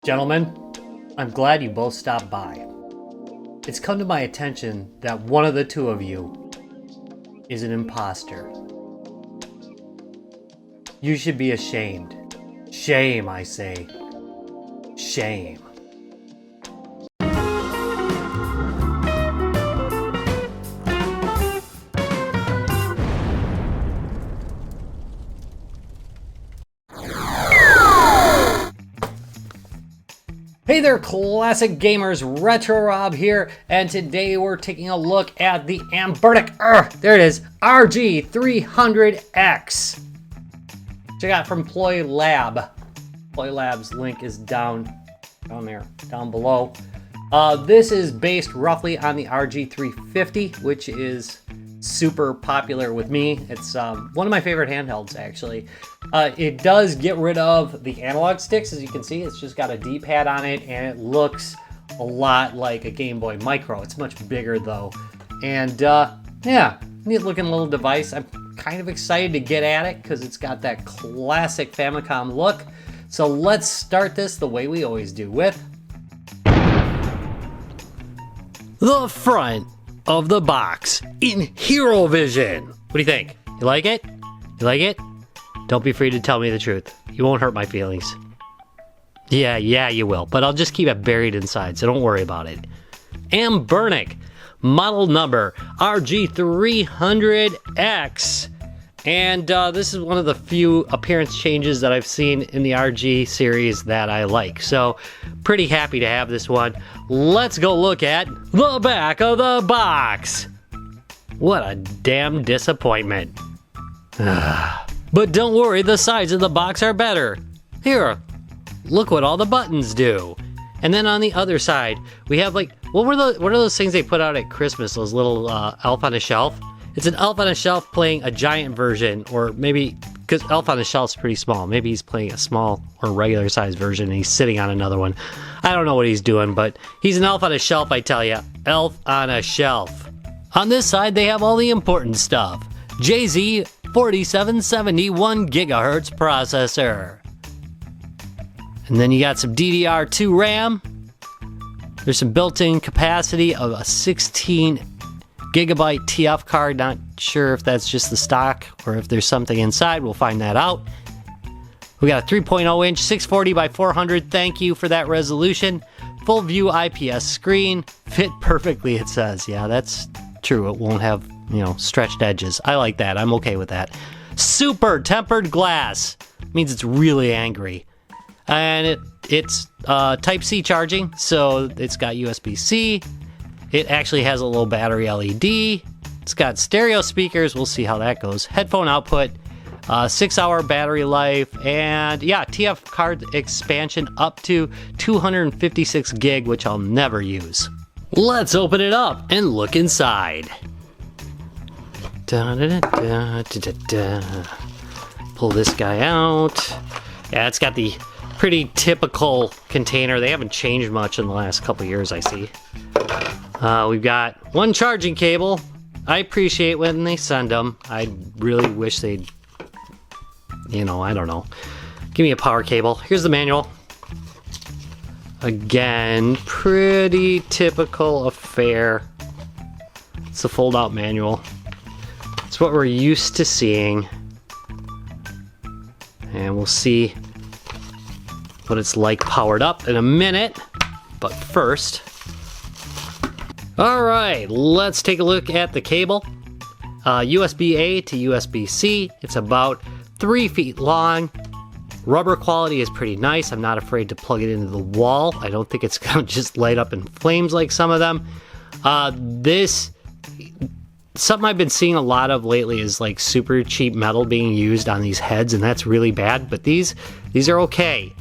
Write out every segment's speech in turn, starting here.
Gentlemen, I'm glad you both stopped by. It's come to my attention that one of the two of you is an imposter. You should be ashamed. Shame, I say. Shame. Hey there, classic gamers, Retro Rob here, and today we're taking a look at the Anbernic, there it is, RG300X, which I got from Ploy Lab. Ploy Lab's link is down there, down below. This is based roughly on the RG350, which is super popular with me. It's one of my favorite handhelds, actually. It does get rid of the analog sticks. As you can see, it's just got a D-pad on it, and it looks a lot like a Gameboy Micro. It's much bigger, though. And, yeah, neat looking little device. I'm kind of excited to get at it, because it's got that classic Famicom look. So let's start this the way we always do, with the front of the box in Hero Vision. What do you think? You like it? You like it? Don't be afraid to tell me the truth. You won't hurt my feelings. Yeah, you will. But I'll just keep it buried inside, so don't worry about it. Anbernic, model number RG300X. And this is one of the few appearance changes that I've seen in the RG series that I like. So, pretty happy to have this one. Let's go look at the back of the box. What a damn disappointment. But don't worry, the sides of the box are better. Here, look what all the buttons do. And then on the other side, we have like, what are those things they put out at Christmas? Those little elf on a shelf? It's an elf on a shelf playing a giant version, or maybe, because elf on a shelf's pretty small. Maybe he's playing a small or regular size version and he's sitting on another one. I don't know what he's doing, but he's an elf on a shelf, I tell ya. Elf on a shelf. On this side, they have all the important stuff. JZ 4771 gigahertz processor. And then you got some DDR2 RAM. There's some built-in capacity of a 16 gigabyte TF card. Not sure if that's just the stock or if there's something inside. We'll find that out. We got a 3.0 inch 640 by 400. Thank you for that resolution. Full view IPS screen. Fit perfectly, it says. Yeah, that's true. It won't have, stretched edges. I like that. I'm okay with that. Super tempered glass. Means it's really angry. And it's Type-C charging, so it's got USB-C. It actually has a little battery LED. It's got stereo speakers. We'll see how that goes. Headphone output, 6-hour battery life, and yeah, TF card expansion up to 256 gig, which I'll never use. Let's open it up and look inside. Pull this guy out. Yeah, it's got the pretty typical container. They haven't changed much in the last couple years, I see. We've got one charging cable. I appreciate when they send them. I really wish they'd, I don't know. Give me a power cable. Here's the manual. Again, pretty typical affair. It's a fold-out manual. It's what we're used to seeing. And we'll see what it's like powered up in a minute. But first, all right, let's take a look at the cable. USB-A to USB-C. It's about 3 feet long. Rubber quality is pretty nice. I'm not afraid to plug it into the wall. I don't think it's gonna just light up in flames like some of them. Something I've been seeing a lot of lately is like super cheap metal being used on these heads, and that's really bad, but these are okay.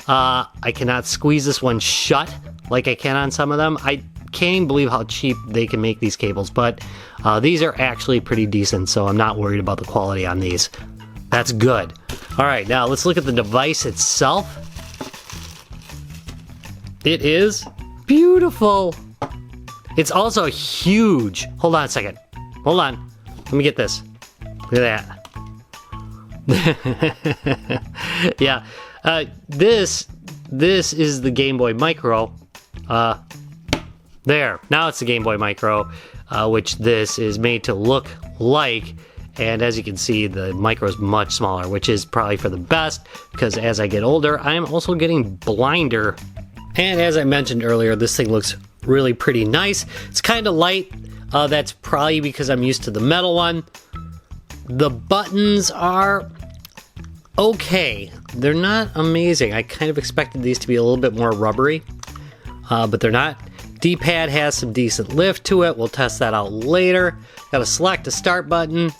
I cannot squeeze this one shut like I can on some of them. I can't even believe how cheap they can make these cables, but these are actually pretty decent, so I'm not worried about the quality on these. That's good. All right, now let's look at the device itself. It is beautiful. It's also huge. Hold on a second. Hold on. Let me get this. Look at that. Yeah. This this is the Gameboy Micro. There, now it's the Gameboy Micro, which this is made to look like. And as you can see, the Micro is much smaller, which is probably for the best, because as I get older, I am also getting blinder. And as I mentioned earlier, this thing looks really pretty nice. It's kind of light. That's probably because I'm used to the metal one. The buttons are okay. They're not amazing. I kind of expected these to be a little bit more rubbery, but they're not. D-pad has some decent lift to it. We'll test that out later. Got a select a start button.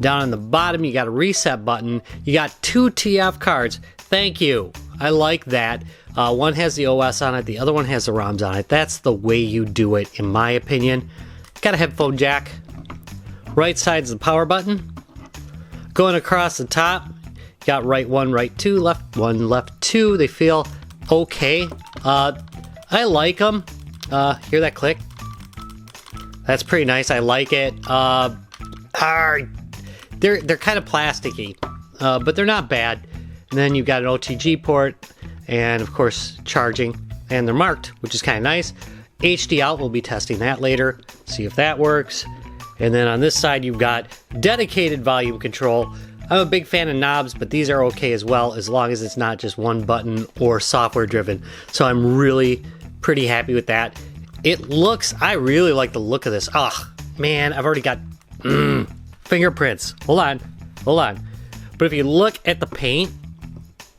Down on the bottom, you got a reset button. You got 2 TF cards. Thank you. I like that. One has the OS on it. The other one has the ROMs on it. That's the way you do it, in my opinion. Got a headphone jack. Right side's the power button. Going across the top, you got right 1, right 2, left 1, left 2. They feel okay. I like them. Hear that click? That's pretty nice. I like it. They're kind of plasticky, but they're not bad. And then you've got an OTG port, and of course charging, and they're marked, which is kind of nice. HD out, we'll be testing that later, see if that works. And then on this side, you've got dedicated volume control. I'm a big fan of knobs, but these are okay as well, as long as it's not just one button or software driven. So I'm really pretty happy with that. I really like the look of this. Oh, man, I've already got fingerprints. Hold on. But if you look at the paint,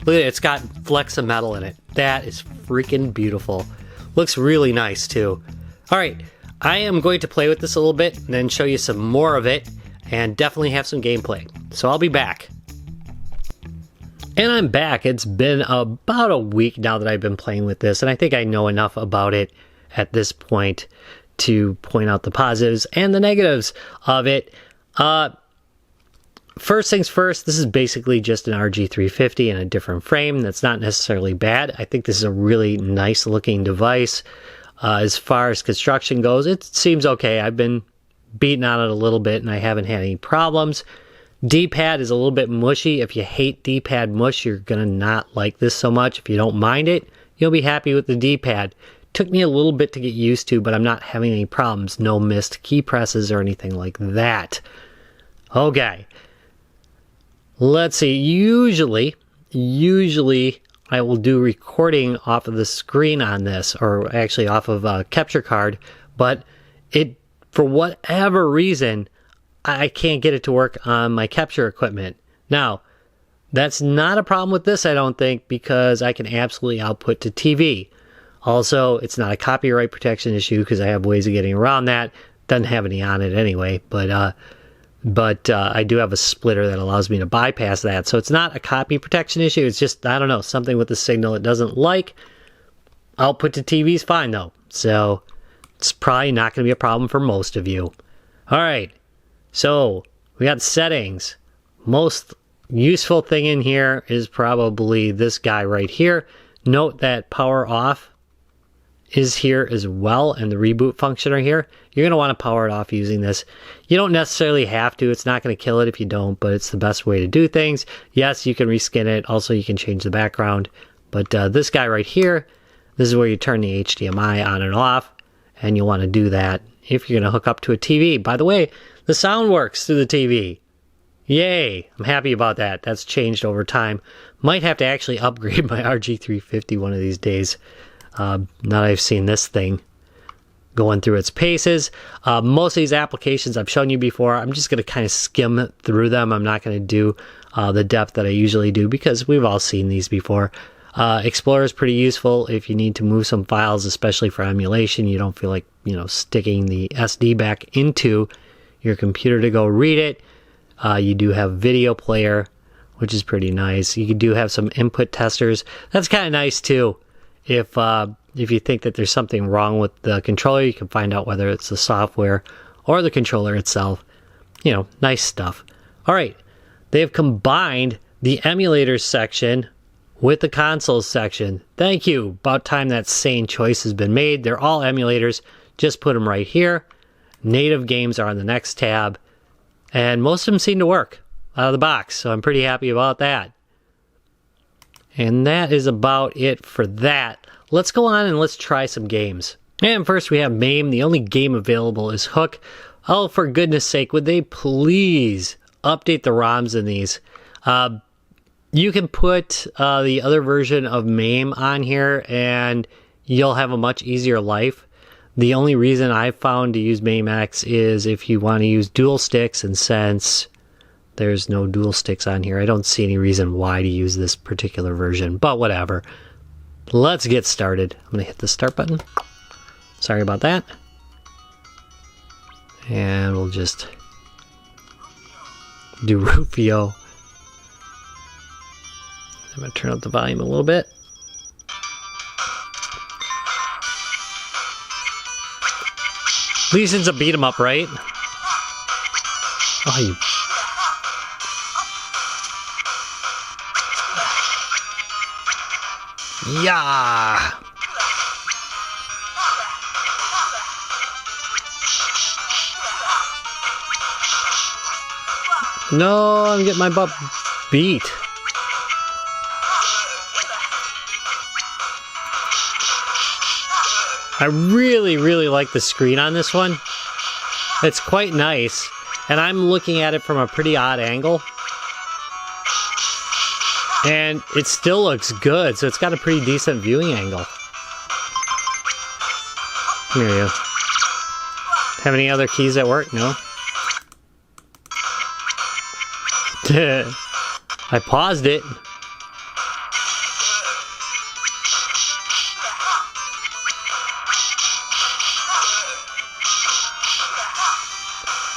look at it, it's got flecks of metal in it. That is freaking beautiful. Looks really nice too. All right, I am going to play with this a little bit and then show you some more of it and definitely have some gameplay. So I'll be back. And I'm back. It's been about a week now that I've been playing with this, and I think I know enough about it at this point to point out the positives and the negatives of it. First things first, this is basically just an RG350 in a different frame. That's not necessarily bad. I think this is a really nice looking device. As far as construction goes, it seems okay. I've been beating on it a little bit and I haven't had any problems. D-pad is a little bit mushy. If you hate D-pad mush, you're gonna not like this so much. If you don't mind it, you'll be happy with the D-pad. Took me a little bit to get used to, but I'm not having any problems. No missed key presses or anything like that. Okay. Let's see. Usually I will do recording off of the screen on this, or actually off of a capture card, but for whatever reason, I can't get it to work on my capture equipment. Now, that's not a problem with this, I don't think, because I can absolutely output to TV. Also, it's not a copyright protection issue because I have ways of getting around that. Doesn't have any on it anyway, but I do have a splitter that allows me to bypass that. So it's not a copy protection issue. It's just, I don't know, something with the signal it doesn't like. Output to TV is fine though. So it's probably not going to be a problem for most of you. All right. So we got settings. Most useful thing in here is probably this guy right here. Note that power off is here as well, and the reboot function are here. You're going to want to power it off using this. You don't necessarily have to. It's not going to kill it if you don't, but it's the best way to do things. Yes, you can reskin it. Also, you can change the background. But this guy right here, this is where you turn the HDMI on and off, and you'll want to do that if you're going to hook up to a TV. By the way, the sound works through the TV. Yay! I'm happy about that. That's changed over time. Might have to actually upgrade my RG350 one of these days. Now that I've seen this thing going through its paces. Most of these applications I've shown you before. I'm just going to kind of skim through them. I'm not going to do the depth that I usually do because we've all seen these before. Explorer is pretty useful if you need to move some files, especially for emulation. You don't feel like, sticking the SD back into your computer to go read it. You do have video player, which is pretty nice. You do have some input testers. That's kind of nice too. If you think that there's something wrong with the controller, you can find out whether it's the software or the controller itself. Nice stuff. All right, they have combined the emulators section with the consoles section. Thank you. About time that sane choice has been made. They're all emulators. Just put them right here. Native games are on the next tab. And most of them seem to work out of the box, so I'm pretty happy about that. And that is about it for that. Let's go on and let's try some games. And first we have MAME. The only game available is Hook. Oh, for goodness sake, would they please update the ROMs in these? You can put the other version of MAME on here and you'll have a much easier life. The only reason I've found to use MAME X is if you want to use dual sticks, and since there's no dual sticks on here, I don't see any reason why to use this particular version, but whatever. Let's get started. I'm going to hit the start button. Sorry about that. And we'll just do Rufio. I'm going to turn up the volume a little bit. These things a beat 'em up, right? Oh, you... Yeah! No, I'm getting my butt beat. I really, really like the screen on this one. It's quite nice, and I'm looking at it from a pretty odd angle. And it still looks good, so it's got a pretty decent viewing angle. Here you go. Have any other keys that work? No? I paused it.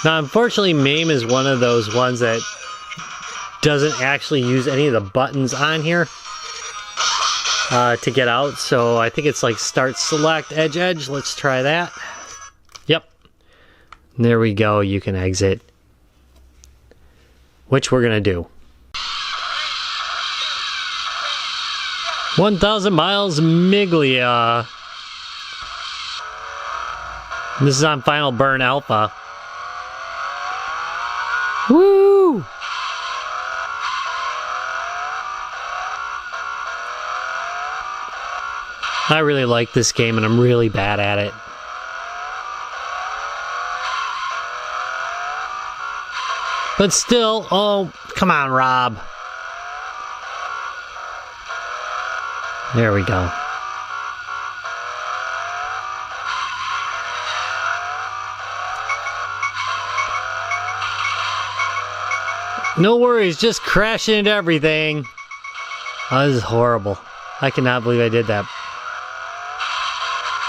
Now, unfortunately, MAME is one of those ones that doesn't actually use any of the buttons on here to get out. So I think it's like start, select, edge, edge. Let's try that. Yep. There we go. You can exit. Which we're going to do. 1,000 miles Miglia. This is on Final Burn Alpha. Woo! I really like this game and I'm really bad at it. But still, oh, come on, Rob. There we go. No worries, just crashing into everything. Oh, this is horrible. I cannot believe I did that.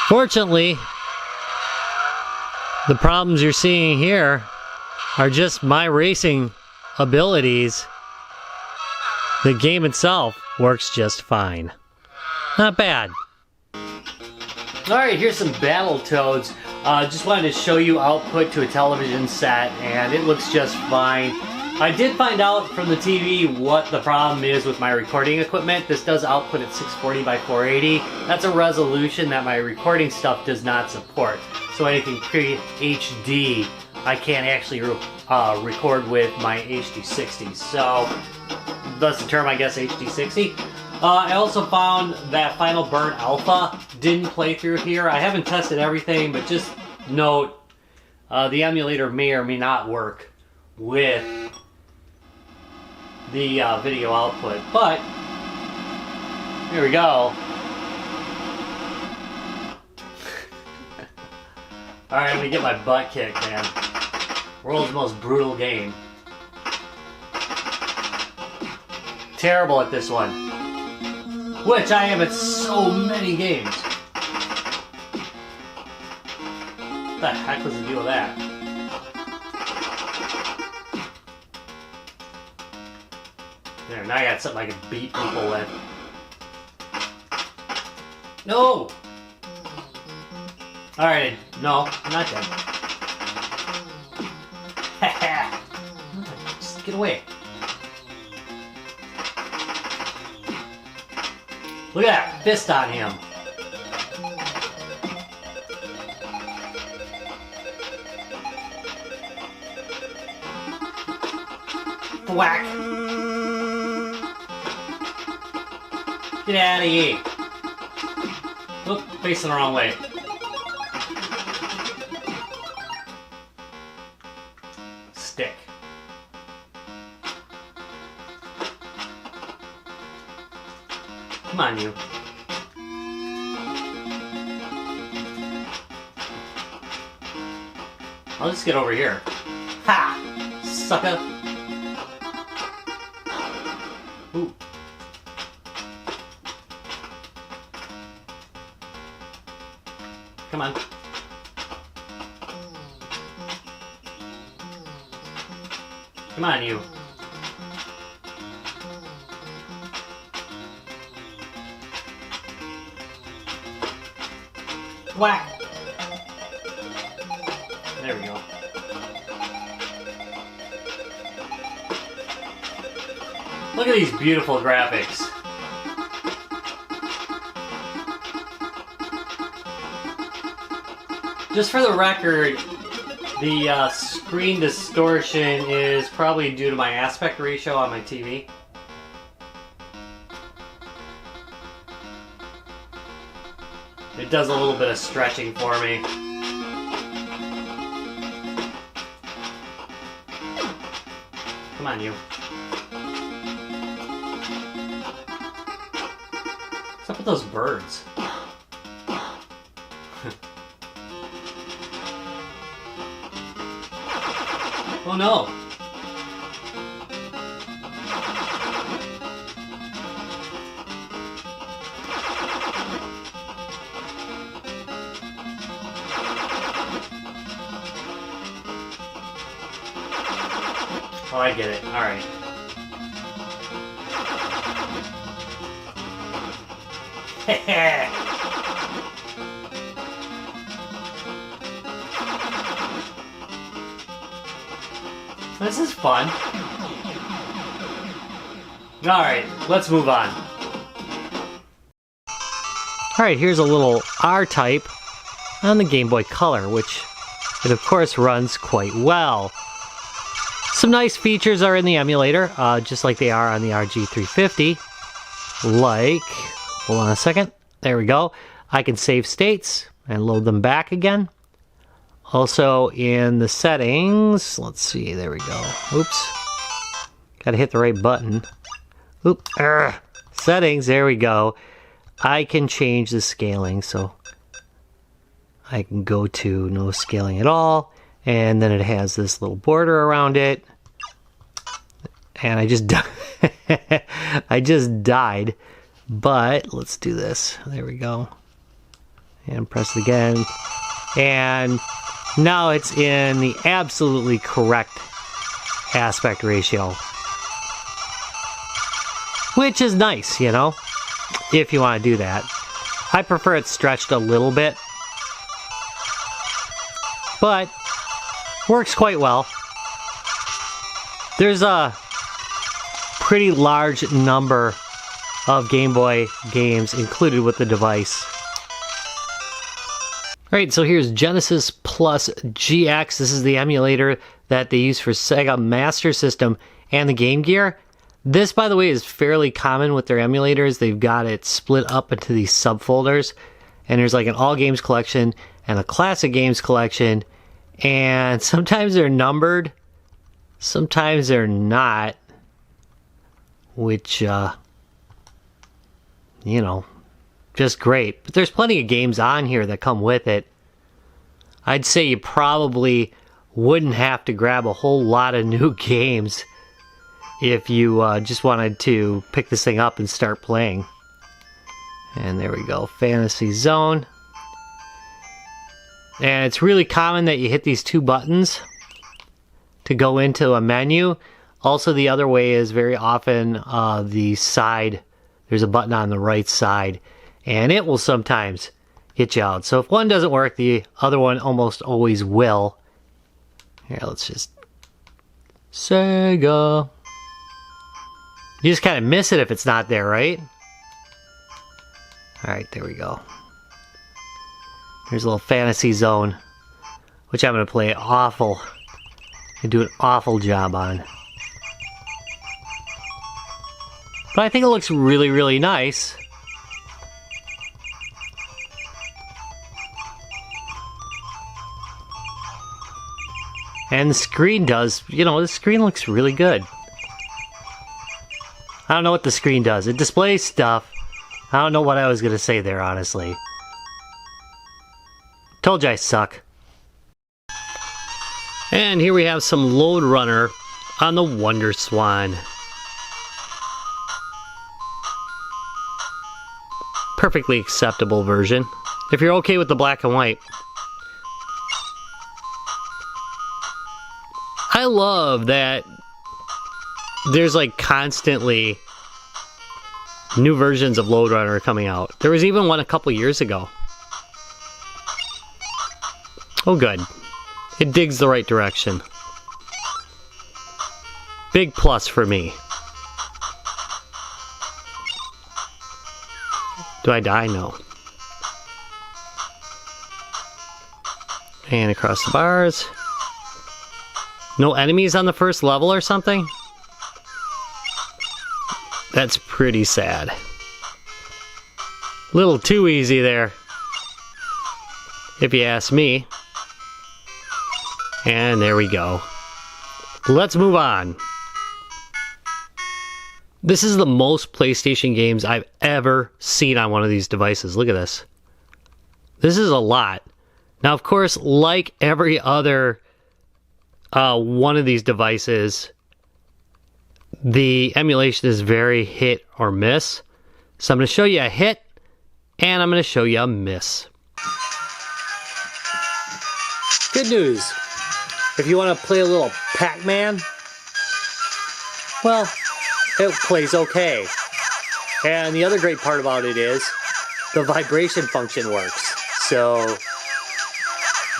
Fortunately, the problems you're seeing here are just my racing abilities. The game itself works just fine. Not bad. Alright, here's some Battletoads. Just wanted to show you output to a television set, and it looks just fine. I did find out from the TV what the problem is with my recording equipment. This does output at 640 by 480. That's a resolution that my recording stuff does not support. So anything pre-HD, I can't actually record with my HD60. So that's the term, I guess, HD60. I also found that Final Burn Alpha didn't play through here. I haven't tested everything, but just note the emulator may or may not work with the video output, but here we go. Alright, I'm gonna get my butt kicked, man. World's most brutal game. Terrible at this one. Which I am at so many games. What the heck was the deal with that? There, now I got something I can beat people with. No! Alright, no, I'm not dead. Just get away. Look at that fist on him. Whack. Get out of here. Oop, facing the wrong way. Stick. Come on, you. I'll just get over here. Ha! Sucker! Ooh. Come on. Come on, you. Whack! There we go. Look at these beautiful graphics. Just for the record, the screen distortion is probably due to my aspect ratio on my TV. It does a little bit of stretching for me. Come on, you. What's up with those birds? Oh no! Oh, I get it. Alright. This is fun. Alright, let's move on. Alright, here's a little R-Type on the Game Boy Color, which it of course runs quite well. Some nice features are in the emulator, just like they are on the RG350. Like, hold on a second, there we go. I can save states and load them back again. Also in the settings, let's see, there we go. Oops. Gotta hit the right button. Oop. Settings, there we go. I can change the scaling, so I can go to no scaling at all, and then it has this little border around it. And I just I just died, but let's do this. There we go. And press it again. And now it's in the absolutely correct aspect ratio. Which is nice, you know, if you want to do that. I prefer it stretched a little bit, but works quite well. There's a pretty large number of Game Boy games included with the device. Alright, so here's Genesis Plus GX. This is the emulator that they use for Sega Master System and the Game Gear. This, by the way, is fairly common with their emulators. They've got it split up into these subfolders. And there's like an All Games collection and a Classic Games collection. And sometimes they're numbered, sometimes they're not. Which, you know, just great. But there's plenty of games on here that come with it. I'd say you probably wouldn't have to grab a whole lot of new games if you just wanted to pick this thing up and start playing. And there we go, Fantasy Zone. And it's really common that you hit these two buttons to go into a menu. Also, the other way is very often the side, there's a button on the right side, and it will sometimes get you out. So if one doesn't work, the other one almost always will. Here, let's just... Sega. You just kind of miss it if it's not there, right? Alright, there we go. Here's a little Fantasy Zone, which I'm going to play awful. And do an awful job on. But I think it looks really, really nice. And the screen does, you know, the screen looks really good. I don't know what the screen does. It displays stuff. I don't know what I was going to say there, honestly. Told you I suck. And here we have some Lode Runner on the Wonderswan. Perfectly acceptable version. If you're okay with the black and white. I love that there's like constantly new versions of Lode Runner coming out. There was even one a couple years ago. Oh good. It digs the right direction. Big plus for me. Do I die? No. And across the bars. No enemies on the first level or something? That's pretty sad. Little too easy there, if you ask me. And there we go. Let's move on. This is the most PlayStation games I've ever seen on one of these devices. Look at this. This is a lot. Now, of course, like every other one of these devices, the emulation is very hit or miss. So I'm going to show you a hit, and I'm going to show you a miss. Good news. If you want to play a little PacMan, well, it plays okay. And the other great part about it is the vibration function works. So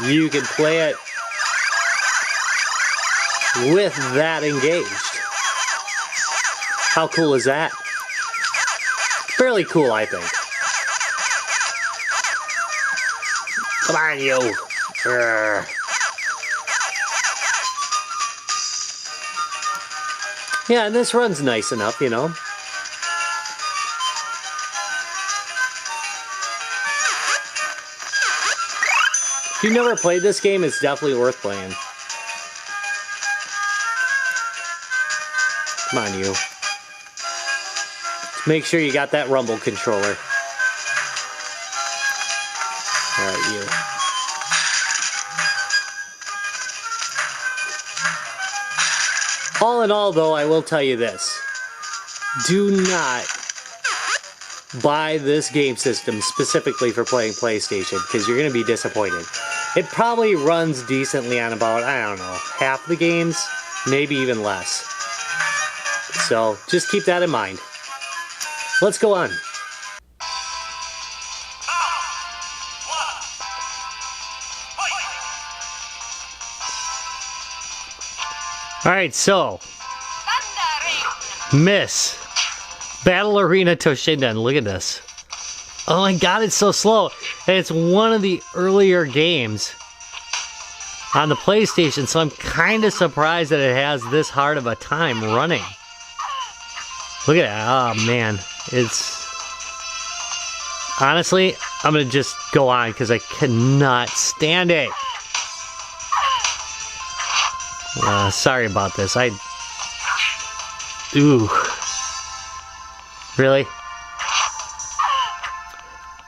you can play it with that engaged. How cool is that? Fairly cool, I think. Come on, you. Urgh. Yeah, and this runs nice enough, you know. If you've never played this game, it's definitely worth playing. Come on, you. Just make sure you got that rumble controller. Alright, you. All in all, though, I will tell you this. Do not buy this game system specifically for playing PlayStation, because you're going to be disappointed. It probably runs decently on about, I don't know, half the games, maybe even less. So, just keep that in mind. Let's go on. Alright, so Miss Battle Arena Toshinden. Look at this. Oh my god, it's so slow. And it's one of the earlier games on the PlayStation, so I'm kind of surprised that it has this hard of a time running. Look at that. Oh man. It's... Honestly, I'm going to just go on because I cannot stand it. Sorry about this. Ooh. Really?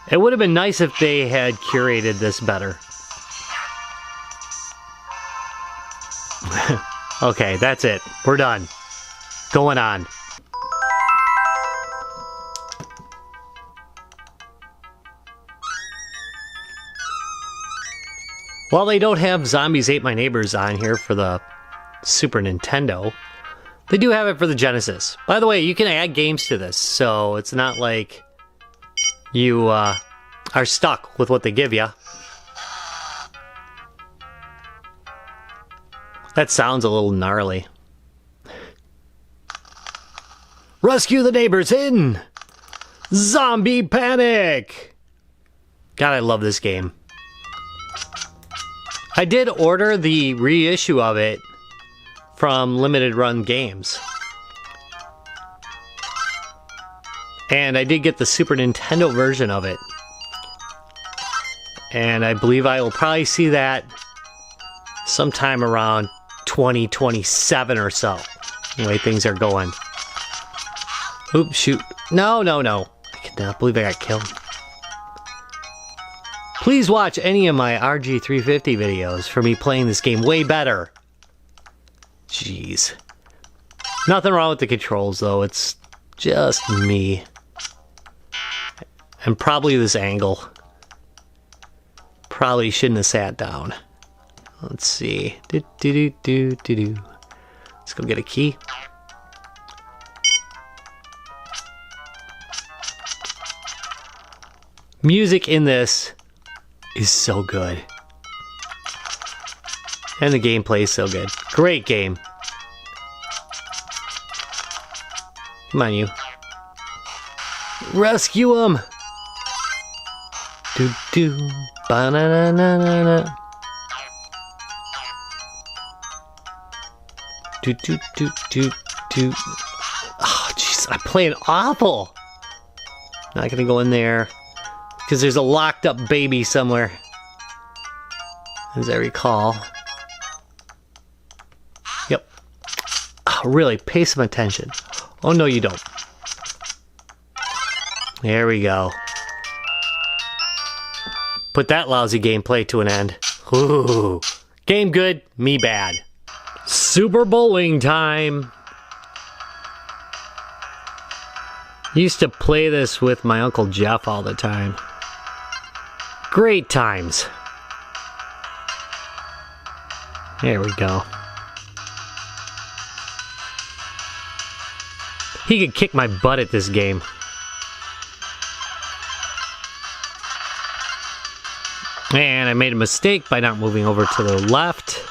It would have been nice if they had curated this better. Okay, that's it. We're done. Going on. While they don't have Zombies Ate My Neighbors on here for the Super Nintendo, they do have it for the Genesis. By the way, you can add games to this, so it's not like you are stuck with what they give you. That sounds a little gnarly. Rescue the neighbors in Zombie Panic! God, I love this game. I did order the reissue of it from Limited Run Games. And I did get the Super Nintendo version of it. And I believe I will probably see that sometime around 2027 or so. The way things are going. Oops, shoot. No, no, no. I cannot believe I got killed. Please watch any of my RG350 videos for me playing this game way better. Jeez. Nothing wrong with the controls though, it's just me. And probably this angle. Probably shouldn't have sat down. Let's see. Let's go get a key. Music in this is so good. And the gameplay is so good. Great game. Come on, you. Rescue him! Do-do. Ba-na-na-na-na-na. Do-do-do-do-do. Oh, jeez, I'm playing awful! Not gonna go in there. Because there's a locked up baby somewhere. As I recall. Yep. Oh, really, pay some attention. Oh, no, you don't. There we go. Put that lousy gameplay to an end. Ooh. Game good, me bad. Super bowling time. Used to play this with my Uncle Jeff all the time. Great times. There we go. He could kick my butt at this game. And I made a mistake by not moving over to the left.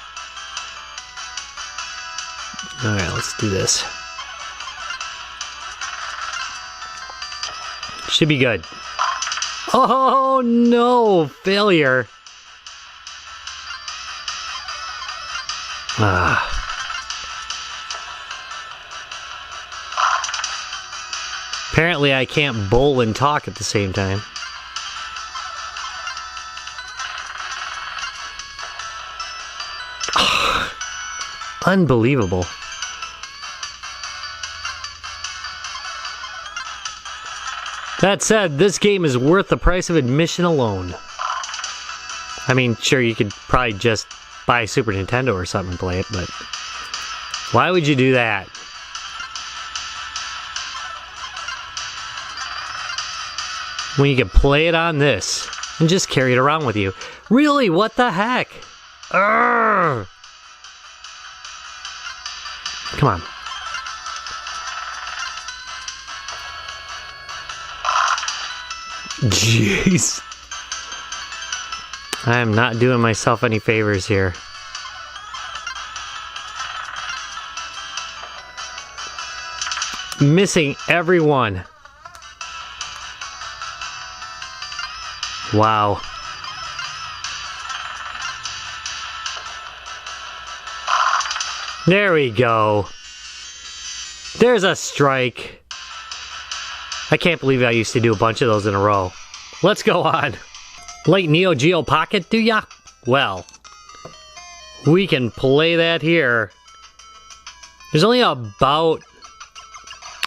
Alright, let's do this. Should be good. Oh no, failure. Apparently I can't bowl and talk at the same time. Unbelievable. That said, this game is worth the price of admission alone. I mean, sure, you could probably just buy a Super Nintendo or something and play it, but why would you do that? When you can play it on this and just carry it around with you. Really, what the heck? Urgh. Come on. Jeez. I am not doing myself any favors here. Missing every one. Wow. There we go. There's a strike. I can't believe I used to do a bunch of those in a row. Let's go on. Like NeoGeo Pocket, do ya? Well, we can play that here. There's only about,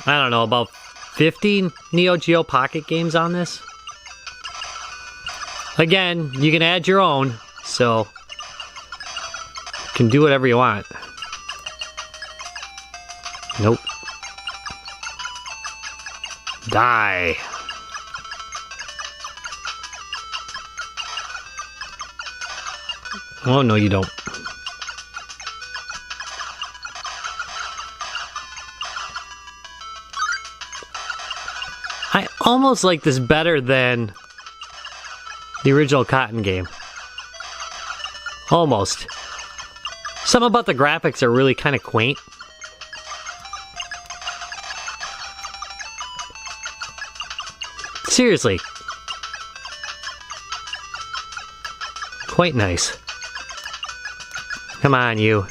I don't know, about 50 NeoGeo Pocket games on this. Again, you can add your own, so you can do whatever you want. Nope. Die. Oh, no, you don't. I almost like this better than the original Cotton game. Almost. Something about the graphics are really kind of quaint. Seriously. Quite nice. Come on, you.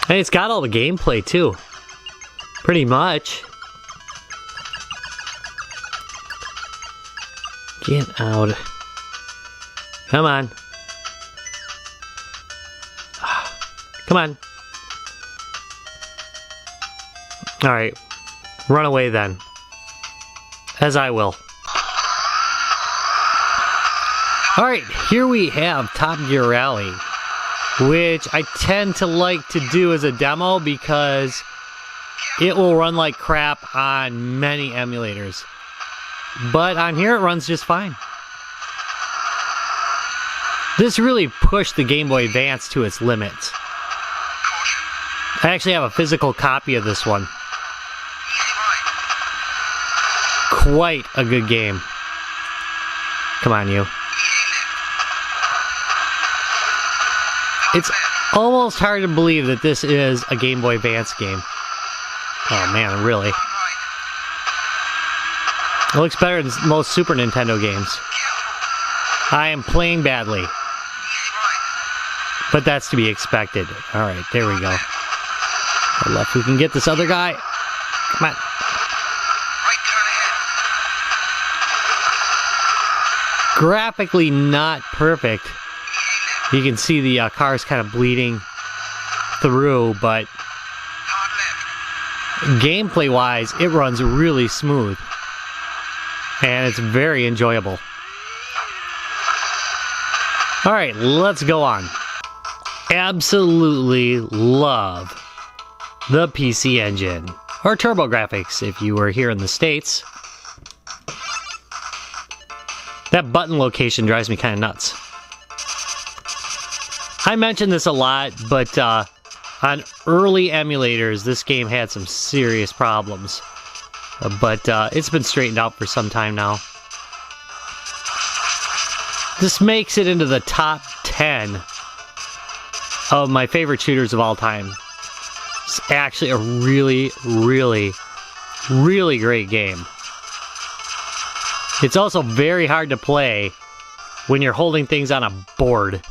And it's got all the gameplay, too. Pretty much. Get out. Come on. Come on. Alright. Run away then. As I will. Alright, here we have Top Gear Rally, which I tend to like to do as a demo because it will run like crap on many emulators. But on here it runs just fine. This really pushed the Game Boy Advance to its limits. I actually have a physical copy of this one. Quite a good game. Come on, you. It's almost hard to believe that this is a Game Boy Advance game. Oh man, really? It looks better than most Super Nintendo games. I am playing badly. But that's to be expected. Alright, there we go. Left, we can get this other guy. Come on. Graphically not perfect. You can see the cars kind of bleeding through, but gameplay wise it runs really smooth and it's very enjoyable. Alright, let's go on. Absolutely love the PC Engine, or Turbografx if you were here in the States. That button location drives me kind of nuts. I mentioned this a lot, but on early emulators, this game had some serious problems. But it's been straightened out for some time now. This makes it into the top 10 of my favorite shooters of all time. It's actually a really, really, really great game. It's also very hard to play when you're holding things on a board.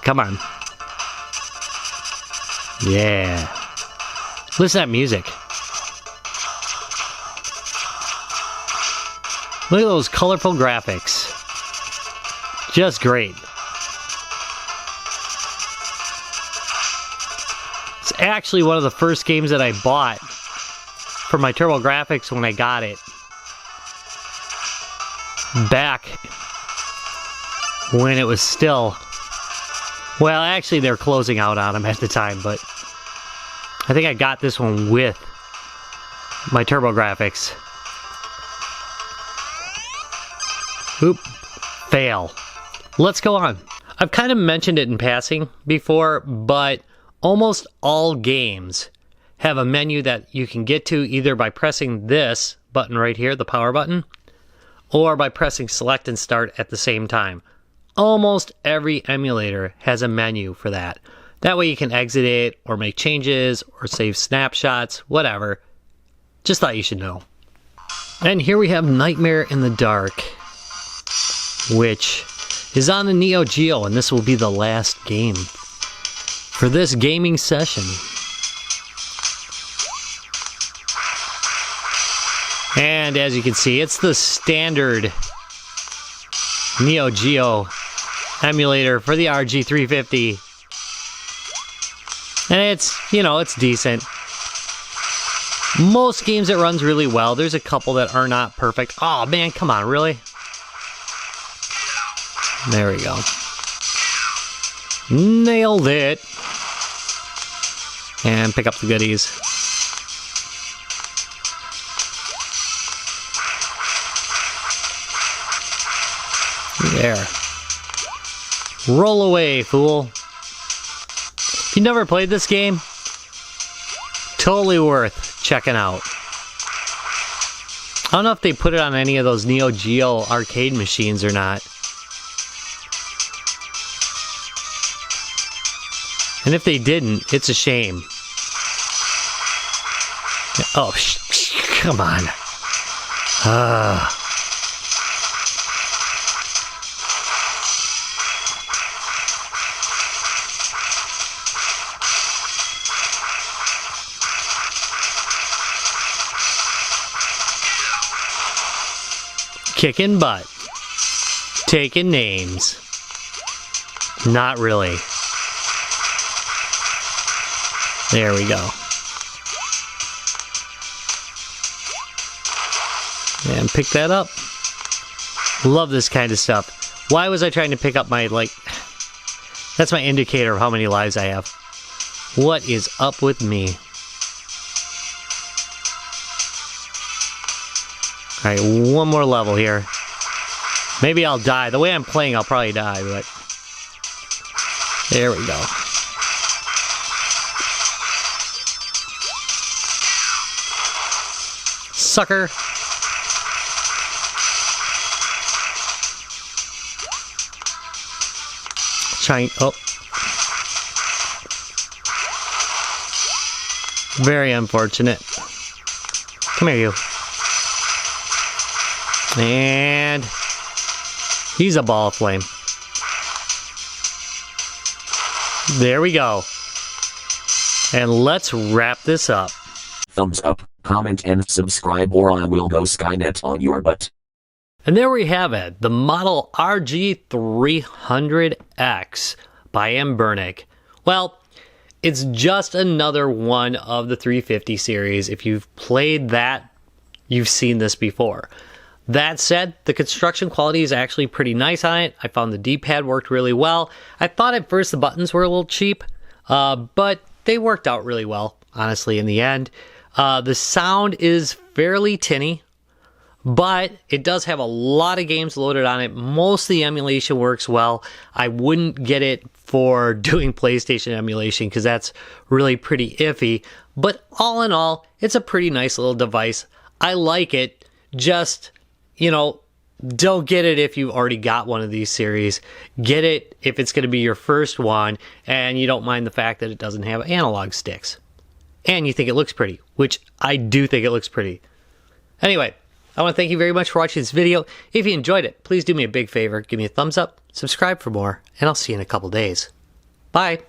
Come on. Yeah. Listen to that music. Look at those colorful graphics. Just great. It's actually one of the first games that I bought for my Turbografx when I got it. Back when it was still... Well, actually they're closing out on them at the time, but I think I got this one with my Turbografx. Oop. Fail. Let's go on. I've kind of mentioned it in passing before, but almost all games have a menu that you can get to either by pressing this button right here, the power button, or by pressing select and start at the same time. Almost every emulator has a menu for that. That way you can exit it, or make changes, or save snapshots, whatever. Just thought you should know. And here we have Nightmare in the Dark, which is on the NeoGeo, and this will be the last game for this gaming session. And as you can see, it's the standard NeoGeo emulator for the RG350. And it's, you know, it's decent. Most games it runs really well. There's a couple that are not perfect. Oh man, come on, really? There we go. Nailed it. And pick up the goodies. There. Roll away, fool. If you never played this game, totally worth checking out. I don't know if they put it on any of those NeoGeo arcade machines or not. And if they didn't, it's a shame. Oh, come on. Kicking butt. Taking names. Not really. There we go. And pick that up. Love this kind of stuff. Why was I trying to pick up my, like... That's my indicator of how many lives I have. What is up with me? Alright, one more level here. Maybe I'll die. The way I'm playing, I'll probably die, but... There we go. Sucker! Trying... Oh. Very unfortunate. Come here, you. And... He's a ball of flame. There we go. And let's wrap this up. Thumbs up, comment and subscribe or I will go Skynet on your butt. And there we have it, the model RG300X by Anbernic. Well, it's just another one of the 350 series. If you've played that, you've seen this before. That said, the construction quality is actually pretty nice on it. I found the D-pad worked really well. I thought at first the buttons were a little cheap, but they worked out really well, honestly, in the end. The sound is fairly tinny, but it does have a lot of games loaded on it. Most of the emulation works well. I wouldn't get it for doing PlayStation emulation because that's really pretty iffy. But all in all, it's a pretty nice little device. I like it. Just, you know, don't get it if you've already got one of these series. Get it if it's going to be your first one and you don't mind the fact that it doesn't have analog sticks. And you think it looks pretty, which I do think it looks pretty. Anyway, I want to thank you very much for watching this video. If you enjoyed it, please do me a big favor. Give me a thumbs up, subscribe for more, and I'll see you in a couple days. Bye.